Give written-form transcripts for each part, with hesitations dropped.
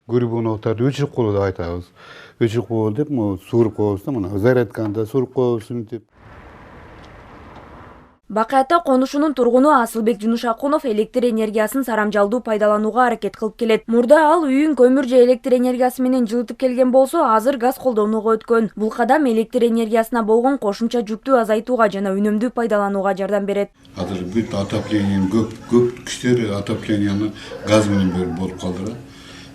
Гурбуновтарды өчүрүп коелу деп айтабыз. Өчүрүп коелу деп, могу сууруп коебуз да, мына зарядканы сууруп коебуз деп. Бакай Ата конушунун тургуну Асылбек Жунушакунов электр энергиясын сарамжалдуу пайдаланууга аракет кылып келет. Мурда ал үйүн көмүр же электр энергиясы менен жылытып келген болсо, азыр газ колдонууга өткөн. Бул кадам электр энергиясына болгон кошумча жүктү азайтууга жана үнөмдүү пайдаланууга жардам берет. Азыр бүт отоплениянын көп күчтөр отопленияны газ менен болуп калды да.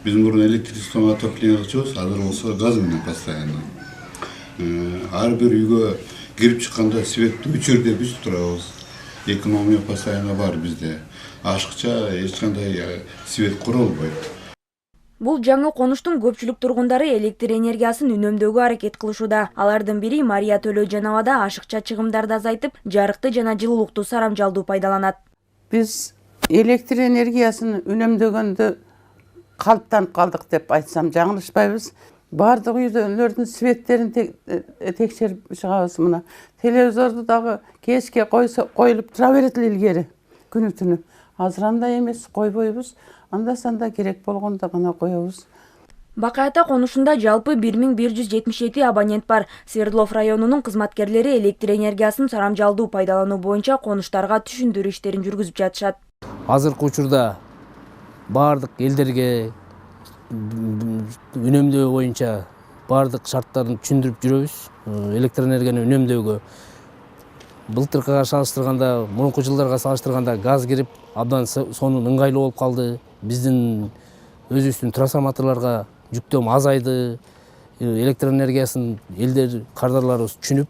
Биз мурун электричеством отопление кылчубуз, азыр болсо газ менен постоянно. Ар бир үйгө кирип чыкканда светти өчүр деп биз турабыз. Экономия постоянно бар бизде. Ашыкча эч кандай свет курулбайт. Бул жаңы конуштун көпчүлүк тургундары электр энергиясын үнөмдөөгө аракет кылышууда. Алардын бири Мария Төлөжанова да ашыкча чыгымдарды азайтып, жарыкты жана жылуулукту сарамжалдуу пайдаланат. Биз электр энергиясын үнөмдөгөндө калыптанып калдык деп айтсам жаңылышпайбыз. Бардык үйлөрдүн светтерин текшерип чыгабыз. Мына телевизорду дагы кечке коюлуп тура берет эле илгери күнү түнү. Азыр андай эмес, койбойбуз. Анда санда керек болгондо гана коебуз. Бакай Ата конушунда жалпы 1177 абонент бар. Свердлов районунун кызматкерлери электр энергиясын сарамжалдуу пайдалануу боюнча конуштарга түшүндүрүү иштерин жүргүзүп жатышат. Азыркы учурда бардык элдерге үнөмдөө боюнча бардык шарттарын түшүндүрүп жүрөбүз. Электр энергияны үнөмдөөгө былтыркыга салыштырганда, мурунку жылдарга салыштырганда газ кирип, абдан сонун ыңгайлуу болуп калды. Биздин өзүбүздүн трансформаторлорго жүктөм азайды. Электр энергиясын элдер, кардарларыбыз түшүнүп,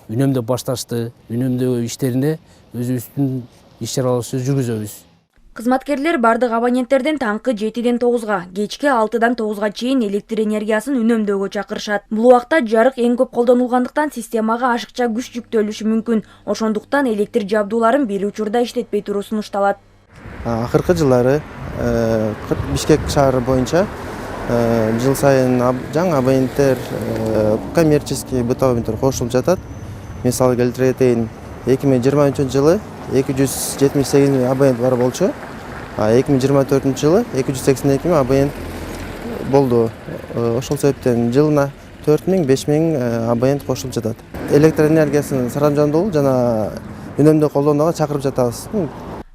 үнөмдөп башташты. Үнөмдөө иштерине өзүбүздүн иш-чараларыбызды жүргүзөбүз. Кызматкерлер бардык абоненттерден таңкы 7-ден 9-га, кечки 6-дан 9-га чейин электр энергиясын үнөмдөөгө чакырышат. Бул убакта жарык эң көп колдонулгандыктан системага ашыкча күч жүктөлүшү мүмкүн. Ошондуктан электр жабдууларын бир учурда иштетпей туруу сунушталат. Акыркы жылдары Бишкек шаары боюнча жыл сайын жаңы абоненттер, коммерческий бытовой абоненттер кошулуп жатат. Мисалы келтире кетейин, 2023-жылы 278 абонент бар болчу, 2024-жылы 282 абонент болду. Ошол себептен жылына 4000–5000 абонент кошулуп жатат. Электр энергиясын сарамжалдоо жана үнөмдөө колдонууга чакырып жатабыз.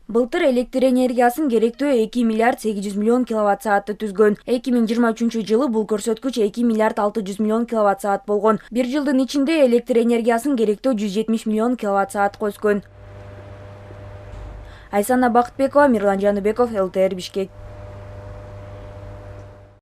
Былтыр электр энергиясын керектөө 2 миллиард 800 миллион киловатт-саатты түзгөн. 2023-жылы бул көрсөткүч 2 миллиард 600 миллион киловатт-саат болгон. Бир жылдын ичинде электр энергиясын керектөө 170 миллион киловатт-саатка өскөн. Айсана Бакытбекова, Мирлан Жаныбеков, ЛТР Бишкек.